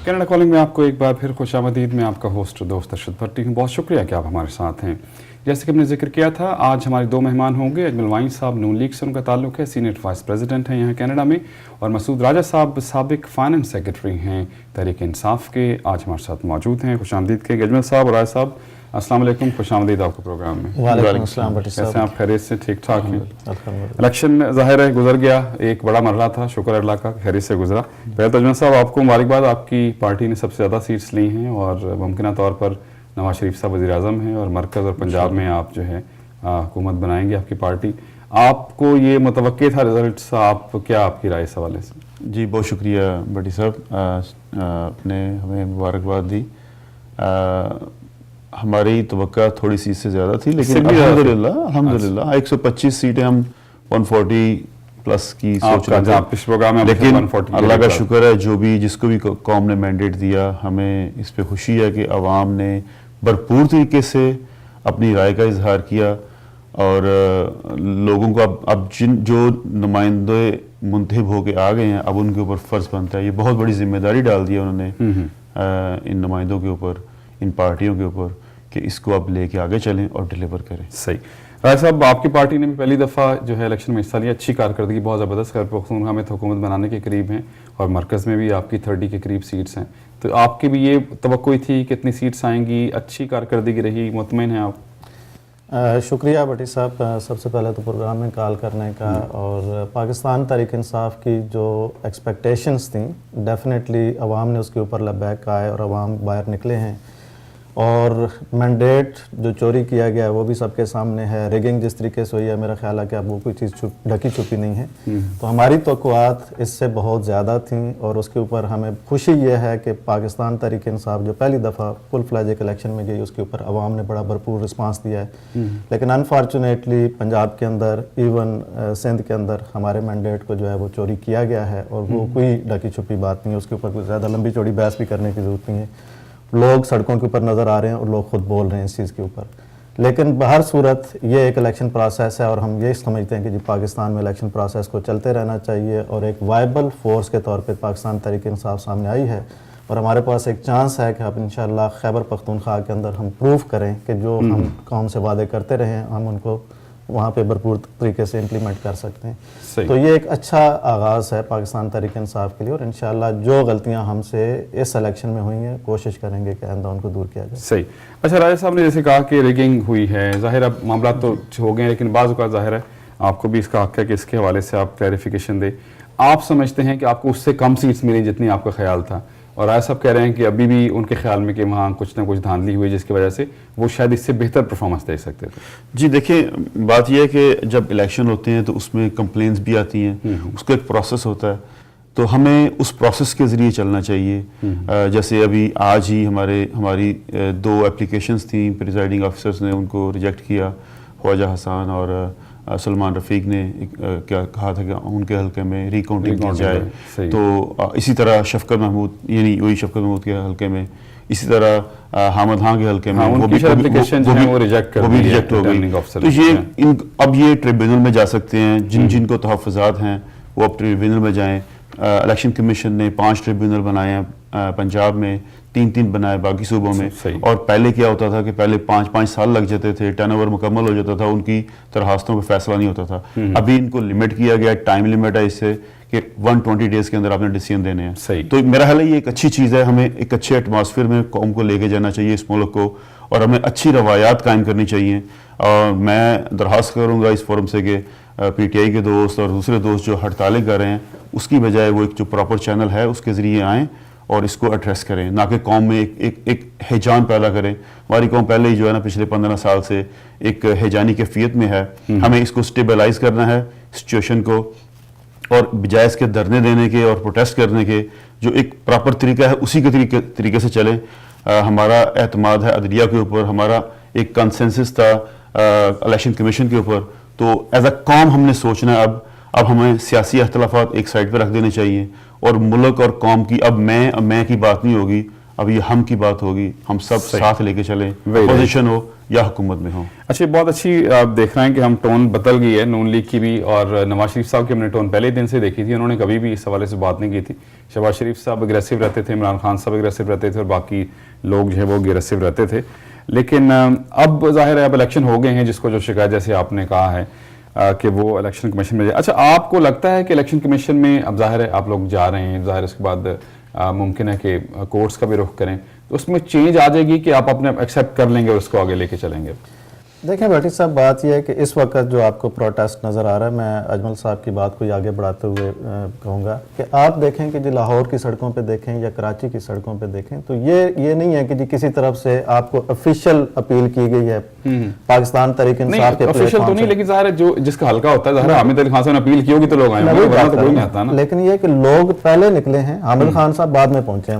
Canada calling में आपको एक बार फिर खुशामदीद। मैं आपका होस्ट दोस्त अरशद भट्टी हूँ। बहुत शुक्रिया कि आप हमारे साथ हैं। जैसे कि हमने जिक्र किया था, आज हमारे दो मेहमान होंगे। अजमल वाइन साहब नून लीग से उनका ताल्लुक है, सीनियर वाइस प्रेसिडेंट हैं यहाँ कनाडा में, और मसूद राजा साहब साबिक फाइनेंस सेक्रेटरी हैं तहरीक इंसाफ के, आज हमारे साथ मौजूद हैं। खुशामदीद के अजमल साहब और राजा साहब, अस्सलाम वालेकुम, खुशामदीद आपको प्रोग्राम में। वालेकुम अस्सलाम भट्टी साहब, कैसे आप? खैरियत से? ठीक ठाक हैं? इलेक्शन ज़ाहिर है गुजर गया, एक बड़ा मरला था, शुक्र अल्लाह का खैरियत से गुजरा। पहले तो अजमल साहब आपको मुबारकबाद, आपकी पार्टी ने सबसे ज़्यादा सीट्स ली हैं और मुमकिन तौर पर नवाज शरीफ साहब वज़ीर आज़म हैं और मरकज़ और पंजाब में आप जो है हुकूमत बनाएंगे आपकी पार्टी। आपको ये मुतवक्के था रिजल्ट? आप क्या आपकी राय इस हवाले से? जी बहुत शुक्रिया भट्टी साहब, आपने हमें मुबारकबाद दी। हमारी तवक्का थोड़ी सी इससे ज़्यादा थी, लेकिन अल्हम्दुलिल्लाह 125 सीटें हम 140 प्लस की सोच रहे थे, लेकिन अल्लाह का शुक्र है जो भी जिसको भी कौम ने मैंडेट दिया, हमें इस पे खुशी है कि अवाम ने भरपूर तरीके से अपनी राय का इजहार किया और लोगों को अब जो नुमाइंदे मुंतखब होके आ गए हैं, अब उनके ऊपर फ़र्ज़ बनता है, ये बहुत बड़ी जिम्मेदारी डाल दी है उन्होंने इन नुमाइंदों के ऊपर, इन पार्टियों के ऊपर, कि इसको अब लेके आगे चलें और डिलीवर करें। सही। राय साहब, आपकी पार्टी ने भी पहली दफ़ा जो है इलेक्शन में हिस्सा लिया, अच्छी कारकर्दगी, बहुत ज़बरदस्त खैर पख्तूनख्वा में हुकूमत बनाने के करीब हैं और मरकज़ में भी आपकी 30 के करीब सीट्स हैं, तो आपकी भी ये तवक्कुई थी कितनी सीट्स आएंगी? अच्छी कारकर्दगी रही, मुतमईन हैं आप? शुक्रिया भट्टी साहब, सबसे पहले तो प्रोग्राम में कॉल करने का। और पाकिस्तान तहरीक इंसाफ की जो एक्सपेक्टेशंस थी, डेफिनेटली अवाम ने उसके ऊपर लबैक आए और अवाम बाहर निकले हैं। और मैंडेट जो चोरी किया गया है वो भी सबके सामने है, रिगिंग जिस तरीके से हुई है, मेरा ख्याल है कि अब वो कोई चीज़ ढकी छुपी नहीं है। तो हमारी तवक्कुआत इससे बहुत ज़्यादा थी और उसके ऊपर हमें खुशी ये है कि पाकिस्तान तहरीक इंसाफ जो पहली दफ़ा फुल फ्लैज एक इलेक्शन में गई, उसके ऊपर अवाम ने बड़ा भरपूर रिस्पांस दिया है। लेकिन अनफॉर्चुनेटली पंजाब के अंदर, इवन सिंध के अंदर हमारे मैंडेट को जो है वो चोरी किया गया है और वो कोई ढकी छुपी बात नहीं है, उसके ऊपर ज़्यादा लंबी चौड़ी बहस भी करने की ज़रूरत नहीं है। लोग सड़कों के ऊपर नज़र आ रहे हैं और लोग खुद बोल रहे हैं इस चीज़ के ऊपर। लेकिन बहर सूरत ये एक इलेक्शन प्रोसेस है और हम ये समझते हैं कि जी पाकिस्तान में इलेक्शन प्रोसेस को चलते रहना चाहिए और एक वायबल फोर्स के तौर पे पाकिस्तान तहरीक इंसाफ सामने आई है और हमारे पास एक चांस है कि अब इंशाअल्लाह खैबर पख्तूनख्वा के अंदर हम प्रूव करें कि जो हम कौम से वादे करते रहे हैं, हम उनको वहाँ पे भरपूर तरीके से इम्प्लीमेंट कर सकते हैं। तो ये एक अच्छा आगाज़ है पाकिस्तान तहरीक इंसाफ के लिए और इंशाअल्लाह जो गलतियाँ हमसे इस इलेक्शन में हुई हैं, कोशिश करेंगे कि आइंदा उनको दूर किया जाए। सही। अच्छा, राजा साहब ने जैसे कहा कि रिगिंग हुई है, ज़ाहिर अब मामला तो हो गए, लेकिन बाज़ औक़ात ज़ाहिर है आपको भी इसका हक़ है कि इसके हवाले से आप क्लैरिफिकेशन दें। आप समझते हैं कि आपको उससे कम सीट्स मिली जितनी आपका ख्याल था, और राय साहब कह रहे हैं कि अभी भी उनके ख्याल में कि वहाँ कुछ ना कुछ धांधली हुई जिसकी वजह से वो शायद इससे बेहतर परफॉर्मेंस दे सकते थे। जी देखिए, बात यह है कि जब इलेक्शन होते हैं तो उसमें कंप्लेंट्स भी आती हैं, उसका एक प्रोसेस होता है, तो हमें उस प्रोसेस के ज़रिए चलना चाहिए। जैसे अभी आज ही हमारी 2 एप्लीकेशंस थी, प्रिजाइडिंग ऑफिसर्स ने उनको रिजेक्ट किया, ख्वाजा हसन और सलमान रफ़ीक ने क्या कहा था कि उनके हल्के में रिकाउंटिंग की जाए। तो इसी तरह शफकत महमूद, यानी वही शफकत महमूद के हल्के में, इसी तरह हामिद खान के हल्के में वो भी रिजेक्ट हो गई। तो ये अब ये ट्रिब्यूनल में जा सकते हैं, जिनको तहफ़्फ़ुज़ात हैं वो अब ट्रिब्यूनल में जाएँ। इलेक्शन कमीशन ने 5 ट्रिब्यूनल बनाए हैं, पंजाब में 3 बनाए, बाकी सूबों में। और पहले क्या होता था कि पहले 5 साल लग जाते थे, टर्नओवर मुकम्मल हो जाता था, उनकी दरखास्तों पर फैसला नहीं होता था। अभी इनको लिमिट किया गया, टाइम लिमिट है इससे कि 120 डेज़ के अंदर आपने डिसीजन देने हैं। तो मेरा ख्याल है ये एक अच्छी चीज़ है, हमें एक अच्छे एटमॉस्फेयर में कौम को लेके जाना चाहिए इस मुल्क को, और हमें अच्छी रवायात कायम करनी चाहिए। और मैं दरख्वास्त करूँगा इस फोरम से कि PTI के दोस्त और दूसरे दोस्त जो हड़तालें कर रहे हैं, उसकी बजाय वो एक जो प्रॉपर चैनल है उसके ज़रिए आएँ और इसको एड्रेस करें, ना कि कौम में एक हैजान पैदा करें। हमारी कौम पहले ही जो है ना पिछले 15 साल से एक हैजानी कैफियत में है। हमें इसको स्टेबलाइज करना है सिचुएशन को, और बजाय इसके धरने देने के और प्रोटेस्ट करने के जो एक प्रॉपर तरीका है उसी के तरीके से चलें। हमारा एतमाद है अदलिया के ऊपर, हमारा एक कंसेंसस था इलेक्शन कमीशन के ऊपर। तो एज अ कौम हमने सोचना है अब हमें सियासी अख्तलाफात एक साइड पर रख देने चाहिए और मुल्क और कौम की अब मैं की बात नहीं होगी, अब ये हम की बात होगी, हम सब साथ लेके चलें, अपोजिशन हो या हुकूमत में हो। अच्छा, बहुत अच्छी आप देख रहे हैं कि हम टोन बदल गई है नून लीग की भी, और नवाज शरीफ साहब की हमने टोन पहले दिन से देखी थी, उन्होंने कभी भी इस हवाले से बात नहीं की थी। शहबाज शरीफ साहब अग्रेसिव रहते थे, इमरान खान साहब अग्रेसिव रहते थे, और बाकी लोग जो है वो अग्रेसिव रहते थे। लेकिन अब जाहिर है अब इलेक्शन हो गए हैं, जिसको जो शिकायत जैसे आपने कहा है कि वो इलेक्शन कमीशन में जाए। अच्छा, आपको लगता है कि इलेक्शन कमीशन में अब जाहिर है आप लोग जा रहे हैं, जाहिर उसके बाद मुमकिन है कि कोर्ट्स का भी रुख करें, तो उसमें चेंज आ जाएगी कि आप अपने एक्सेप्ट कर लेंगे और उसको आगे लेके चलेंगे? देखिए भट्टी साहब, बात यह है कि इस वक्त जो आपको प्रोटेस्ट नज़र आ रहा है, मैं अजमल साहब की बात को आगे बढ़ाते हुए कहूँगा कि आप देखें कि जी लाहौर की सड़कों पे देखें या कराची की सड़कों पे देखें, तो ये नहीं है कि जी किसी तरफ से आपको ऑफिशियल अपील की गई है पाकिस्तान तहरीक इंसाफ के ऑफिशियल तो नहीं, लेकिन ज़ाहिर है जो जिसका हल्का होता है, ज़ाहिर है हामिद अली खान साहब ने अपील की होगी तो लोग आए, लेकिन ये कि लोग पहले निकले हैं, हामिद खान साहब बाद में पहुंचे हैं।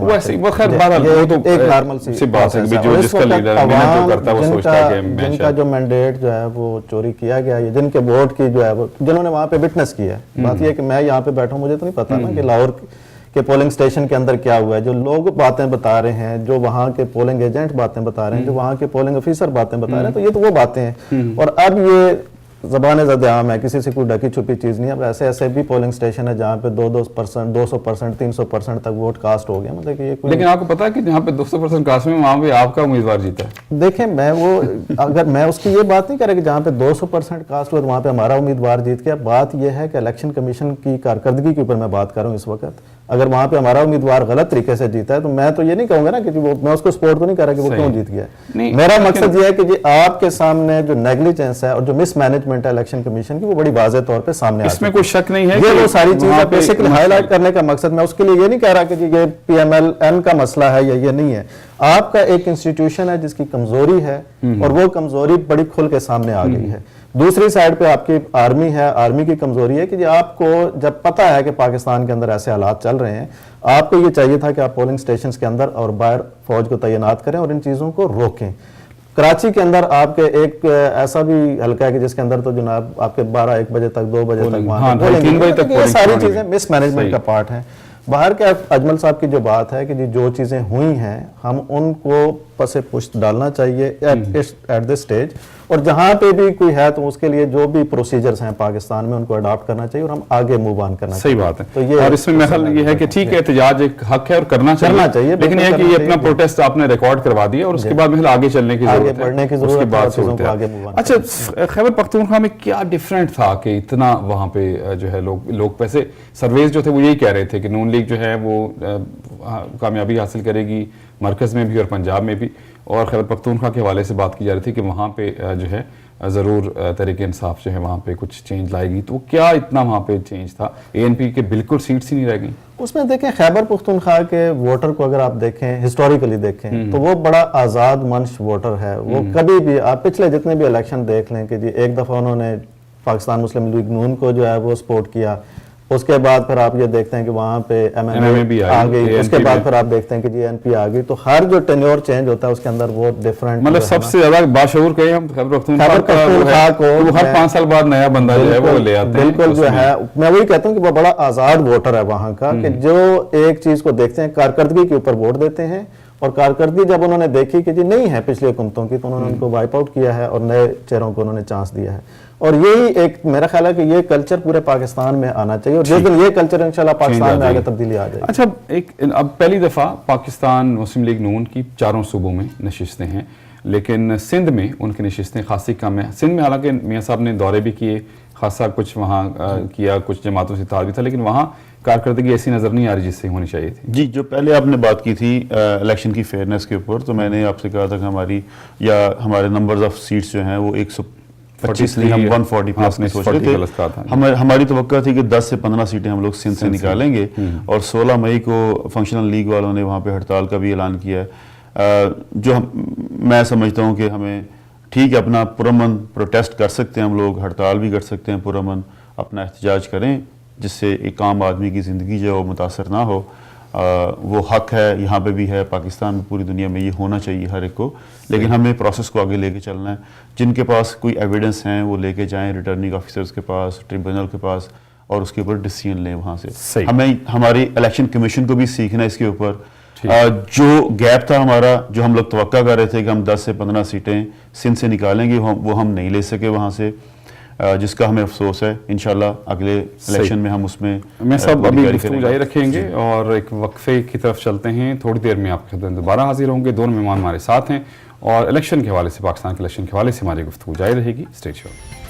एक नॉर्मल सी बात है कि जो जिसका लीडर मेहनत जो करता है वो सोचता है कि जिनका जो मैंडेट जो है वो चोरी किया गया है, जिनके वोट की जो है वो जिन्होंने वहां पे विटनेस किया है। बात यह है कि मैं यहाँ पे बैठा हूँ, मुझे तो नहीं पता ना कि लाहौर के पोलिंग स्टेशन के अंदर क्या हुआ है। जो लोग बातें बता रहे हैं, जो वहाँ के पोलिंग एजेंट बातें बता रहे हैं, जो वहाँ के पोलिंग ऑफिसर बातें बता रहे हैं, तो ये तो वो बातें हैं। और अब ये ज़बान ज़द-ए-आम है, किसी से कोई ढकी छुपी चीज़ नहीं है। अब ऐसे ऐसे भी पोलिंग स्टेशन है जहाँ पे 200%, 200%, 300% तक वोट कास्ट हो गया, मतलब कि ये कोई। लेकिन आपको पता है कि जहाँ पे 200% कास्ट में वहाँ पे आपका उम्मीदवार जीता है। देखें, मैं वो अगर मैं उसकी ये बात नहीं कर रहा कि जहाँ पे 200% कास्ट हुआ वहाँ पे हमारा उम्मीदवार जीत गया। बात यह है कि इलेक्शन कमीशन की कारकर्दगी के ऊपर मैं बात कर रहा हूँ इस वक्त। अगर वहाँ पे हमारा उम्मीदवार गलत तरीके से जीता है तो मैं तो ये नहीं कहूँगा ना कि वो, मैं उसको सपोर्ट तो नहीं कर रहा कि वो क्यों जीत गया। मेरा मकसद ये है कि जी आपके सामने जो नेग्लिजेंस है और जो मिसमैनेजमेंट है इलेक्शन कमीशन की, वो बड़ी वाज़ेह तौर पे सामने आ इसमें कोई शक नहीं है। ये वो सारी चीजें बेसिकली हाईलाइट करने का मकसद, मैं उसके लिए ये नहीं कह रहा कि जी ये PMLN का मसला है या ये नहीं है। आपका एक इंस्टीट्यूशन है जिसकी कमजोरी है और वो कमजोरी बड़ी खुल के सामने आ गई है। दूसरी साइड पे आपकी आर्मी है, आर्मी की कमजोरी है कि आपको जब पता है कि पाकिस्तान के अंदर ऐसे हालात चल रहे हैं, आपको ये चाहिए था कि आप पोलिंग स्टेशंस के अंदर और बाहर फौज को तैनात करें और इन चीज़ों को रोकें। कराची के अंदर आपके एक ऐसा भी हल्का है कि जिसके अंदर तो जनाब आपके 12-1 बजे तक 2 बजे तक वहाँ ये सारी चीज़ें मिसमैनेजमेंट का पार्ट है। बाहर के अजमल साहब की जो बात है कि जी जो चीज़ें हुई हैं हम उनको पसे पुश्त डालना चाहिए एट दिस स्टेज, और जहाँ पे भी कोई है तो उसके लिए जो भी प्रोसीजर्स हैं पाकिस्तान में उनको अडॉप्ट करना चाहिए और हम आगे मूव ऑन करना चाहिए। सही बात है। तो ये और इसमें महल ये है कि ठीक है, एहतजाज एक हक है और करना चाहिए, लेकिन ये कि ये अपना प्रोटेस्ट आपने रिकॉर्ड करवा दिया और उसके बाद महल आगे चलने की जरूरत है, उसके बाद सोचते। अच्छा, खैबर पख्तूनख्वा में क्या डिफरेंट था कि इतना वहाँ पे जो है लोग वैसे सर्वेज जो थे वो यही कह रहे थे कि नून लीग जो है वो कामयाबी हासिल करेगी मरकज़ में भी और पंजाब में भी, और खैबर पख्तूनख्वा के हवाले से बात की जा रही थी कि वहाँ पे जो है ज़रूर तहरीक इंसाफ जो है वहाँ पे कुछ चेंज लाएगी। तो क्या इतना वहाँ पे चेंज था? ANP के बिल्कुल सीट्स ही नहीं रह गई उसमें। देखें, खैबर पख्तूनख्वा के वोटर को अगर आप देखें, हिस्टोरिकली देखें तो वो बड़ा आज़ाद मंश वोटर है। वो कभी भी आप पिछले जितने भी इलेक्शन देख लें कि जी एक दफ़ा उन्होंने पाकिस्तान मुस्लिम लीग नून को जो है वो सपोर्ट किया, उसके बाद फिर आप ये देखते हैं कि वहाँ पे MMA भी आ गई, उसके बाद फिर आप देखते हैं कि जी NP आ गई। तो हर जो टेन्योर चेंज होता है उसके अंदर वो डिफरेंट, मतलब सबसे ज्यादा बाशऊर कहे हम खैबर पख्तूनख्वा को हर 5 साल बाद नया बंदा जो है वो ले आते हैं। बिल्कुल जो है, मैं वही कहता हूँ कि वो बड़ा आजाद वोटर है वहाँ का, कि जो एक चीज को देखते हैं कारकर्दगी के ऊपर वोट देते हैं, और कारकर्दगी जब उन्होंने देखी कि जी नहीं है पिछली हुकूमतों की, तो उन्होंने उनको वाइप आउट किया है और नए चेहरों को उन्होंने चांस दिया है। और यही एक मेरा ख्याल है कि ये कल्चर पूरे पाकिस्तान में आना चाहिए, और जिस दिन ये कल्चर इंशाल्लाह पाकिस्तान में आगे तब्दीली आ जाएगी। अच्छा, अब पहली दफ़ा पाकिस्तान मुस्लिम लीग नून की 4 सूबों में नशिस्तें हैं, लेकिन सिंध में उनकी नशिस्तें खासी कम है। सिंध में हालांकि मियाँ साहब ने दौरे भी किए, खासा कुछ वहाँ किया, कुछ जमातों से ताल भी था, लेकिन वहाँ कारकर्दगी ऐसी नज़र नहीं आ रही जिससे होनी चाहिए थी। जी, जो पहले आपने बात की थी इलेक्शन की फेयरनेस के ऊपर, तो मैंने आपसे कहा था कि हमारे नंबर्स ऑफ सीट्स जो हैं वो 125 नहीं, हम 140 प्लस में सोच रहे थे। हमारी तवक्का थी कि 10 से 15 सीटें हम लोग सिंध से निकालेंगे, और 16 मई को फंक्शनल लीग वालों ने वहाँ पे हड़ताल का भी ऐलान किया है। मैं समझता हूँ कि हमें ठीक है, अपना पुरअमन प्रोटेस्ट कर सकते हैं, हम लोग हड़ताल भी कर सकते हैं, पुरअमन अपना एहतजाज करें, जिससे एक आम आदमी की ज़िंदगी जो है वो मुतासर ना हो। वो हक है, यहाँ पे भी है, पाकिस्तान में, पूरी दुनिया में ये होना चाहिए हर एक को। लेकिन हमें प्रोसेस को आगे लेके चलना है। जिनके पास कोई एविडेंस हैं वो लेके जाएं रिटर्निंग ऑफिसर्स के पास, ट्रिब्यूनल के पास, और उसके ऊपर डिसीजन लें वहाँ से। हमें हमारी इलेक्शन कमीशन को भी सीखना है इसके ऊपर जो गैप था हमारा, जो हम लोग तवक्का कर रहे थे कि हम 10 से 15 सीटें सिंध से निकालेंगे, वो हम नहीं ले सके वहाँ से, जिसका हमें अफसोस है। इंशाल्लाह अगले इलेक्शन में हम उसमें मैं सब पूरी अभी तैयारी गुफ्तगू करेंगे। जारी रखेंगे और एक वक्फे की तरफ चलते हैं। थोड़ी देर में आपके खिदमत में दोबारा हाजिर होंगे। दोनों मेहमान हमारे साथ हैं और इलेक्शन के हवाले से, पाकिस्तान के इलेक्शन के हवाले से हमारी गुफ्तगू जारी रहेगी। Stay tuned.